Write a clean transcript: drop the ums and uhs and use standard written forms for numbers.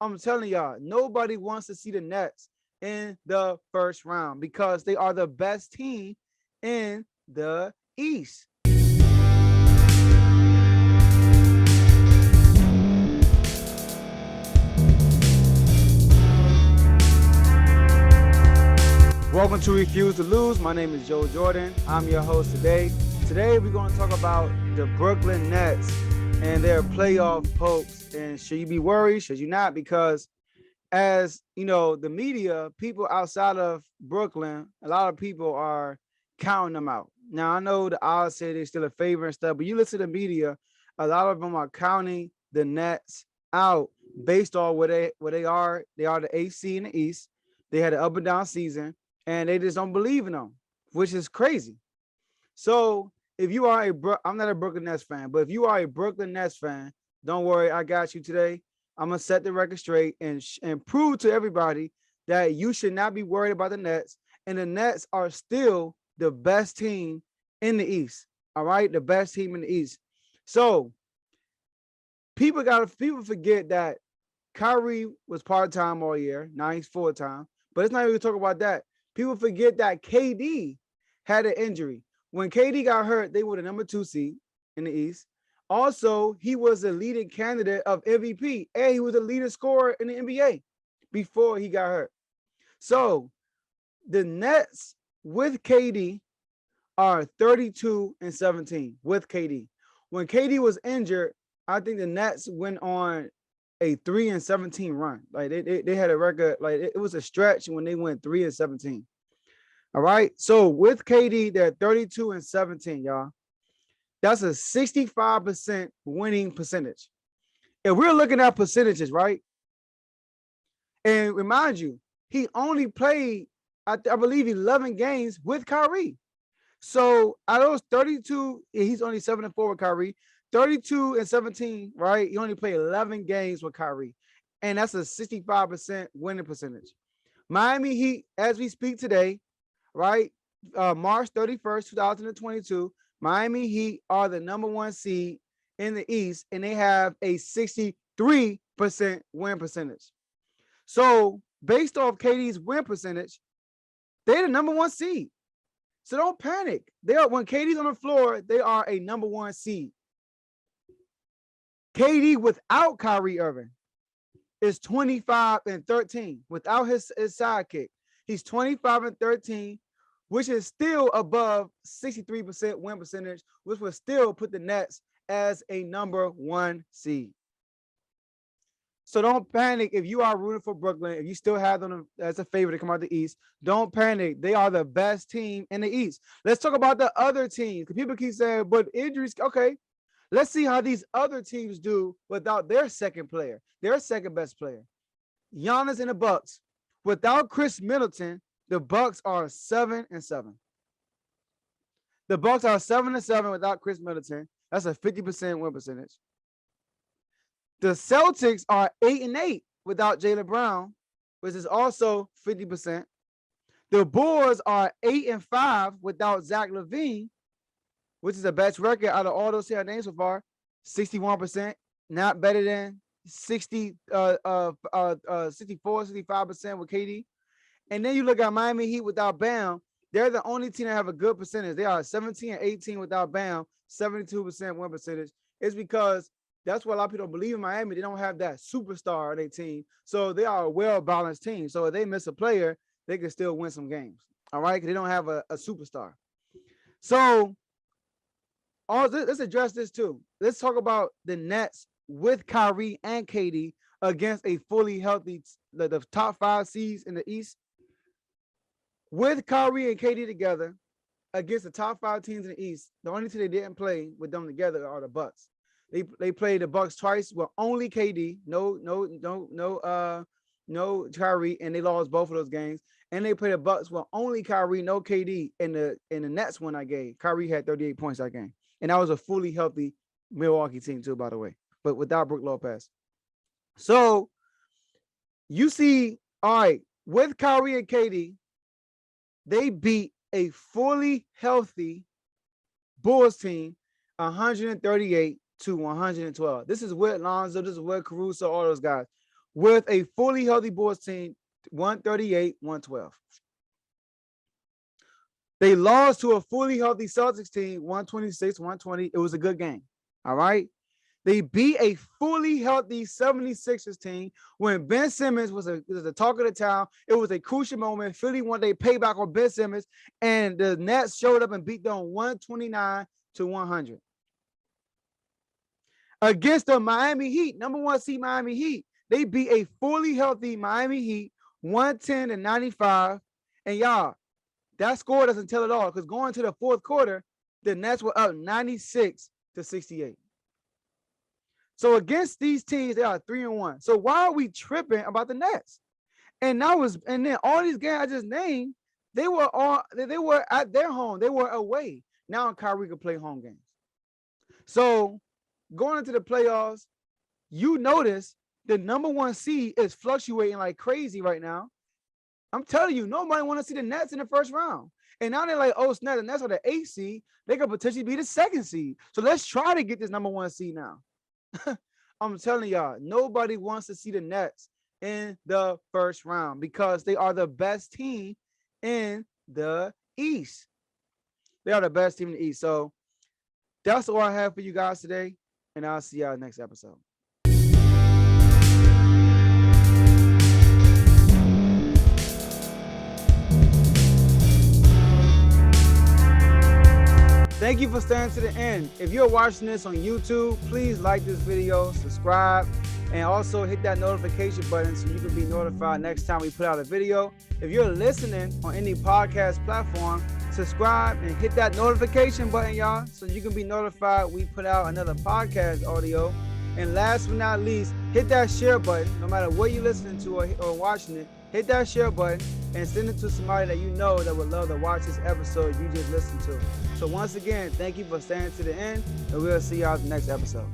I'm telling y'all, nobody wants to see the Nets in the first round because they are the best team in the East. Welcome to Refuse to Lose. My name is Joe Jordan. I'm your host today. Today we're going to talk about the Brooklyn Nets and their playoff hopes. And should you be worried? Should you not? Because as you know, the media, people outside of Brooklyn, a lot of people are counting them out. Now I know the odds say they're still a favorite and stuff, but you listen to the media, a lot of them are counting the Nets out based on what they are. They are the AC in the East. They had an up and down season, and they just don't believe in them, which is crazy. So if you are I'm not a Brooklyn Nets fan, but if you are a Brooklyn Nets fan, don't worry, I got you today. I'm gonna set the record straight and prove to everybody that you should not be worried about the Nets, and the Nets are still the best team in the East. All right, the best team in the East. So people forget that Kyrie was part time all year. Now he's full time, but it's not even talk about that. People forget that KD had an injury. When KD got hurt, they were the number 2 seed in the East. Also, he was the leading candidate of MVP, and he was the leading scorer in the NBA before he got hurt. So the Nets with KD are 32-17 with KD. When KD was injured, I think the Nets went on a 3-17 run. Like they had a record, like it was a stretch when they went 3-17. All right. So with KD, they're 32-17, y'all. That's a 65% winning percentage. If we're looking at percentages, right? And remind you, he only played, I believe, 11 games with Kyrie. So out of those 32, he's only 7-4 with Kyrie. 32-17, right? He only played 11 games with Kyrie. And that's a 65% winning percentage. Miami Heat, as we speak today, right? March 31st, 2022, Miami Heat are the number 1 seed in the East, and they have a 63% win percentage. So based off KD's win percentage, they're the number 1 seed. So don't panic. When KD's on the floor, they are a number 1 seed. KD without Kyrie Irving is 25-13 without his sidekick. He's 25-13, which is still above 63% win percentage, which would still put the Nets as a number 1 seed. So don't panic if you are rooting for Brooklyn. If you still have them as a favorite to come out the East, don't panic. They are the best team in the East. Let's talk about the other teams. People keep saying, but injuries, okay. Let's see how these other teams do without their second player, their second best player. Giannis and the Bucks. Without Chris Middleton, the Bucks are 7-7. The Bucks are 7-7 without Chris Middleton. That's a 50% win percentage. The Celtics are 8-8 without Jaylen Brown, which is also 50%. The Bulls are 8-5 without Zach LaVine, which is the best record out of all those here names so far, 61%, not better than 64, 65% with KD. And then you look at Miami Heat without Bam. They're the only team that have a good percentage. They are 17-18 without Bam, 72% win percentage. It's because that's what a lot of people don't believe in Miami. They don't have that superstar on their team. So they are a well-balanced team. So if they miss a player, they can still win some games. All right? Because they don't have a superstar. So let's address this too. Let's talk about the Nets with Kyrie and KD against a fully healthy, the top 5 seeds in the East. With Kyrie and KD together against the top 5 teams in the East, the only team they didn't play with them together are the Bucks. They played the Bucks twice with only KD, no Kyrie, and they lost both of those games. And they played the Bucks with only Kyrie, no KD. In the Nets one I gave, Kyrie had 38 points that game, and that was a fully healthy Milwaukee team too, by the way, but without Brook Lopez. So you see, all right, with Kyrie and KD, they beat a fully healthy Bulls team 138-112. This is with Lonzo, this is with Caruso, all those guys. with a fully healthy Bulls team, 138-112. They lost to a fully healthy Celtics team, 126-120. It was a good game. All right. They beat a fully healthy 76ers team when Ben Simmons was the talk of the town. It was a crucial moment. Philly wanted their payback on Ben Simmons, and the Nets showed up and beat them 129-100. Against the Miami Heat, number 1 seed Miami Heat, they beat a fully healthy Miami Heat 110-95. And y'all, that score doesn't tell it all, because going to the fourth quarter, the Nets were up 96-68. So against these teams, they are 3-1. So why are we tripping about the Nets? And then all these games I just named, they were at their home. They were away. Now Kyrie can play home games. So going into the playoffs, you notice the number 1 seed is fluctuating like crazy right now. I'm telling you, nobody want to see the Nets in the first round. And now they're like, oh, snap, the Nets are the 8th seed. They could potentially be the 2nd seed. So let's try to get this number 1 seed now. I'm telling y'all, nobody wants to see the Nets in the first round because they are the best team in the East. They are the best team in the East. So that's all I have for you guys today, and I'll see y'all next episode. Thank you for staying to the end. If you're watching this on YouTube, please like this video, subscribe, and also hit that notification button so you can be notified next time we put out a video. If you're listening on any podcast platform, subscribe and hit that notification button, y'all, so you can be notified we put out another podcast audio. And last but not least, hit that share button. No matter what you're listening to or watching it, hit that share button and send it to somebody that you know that would love to watch this episode you just listened to. So once again, thank you for staying to the end, and we'll see y'all in the next episode.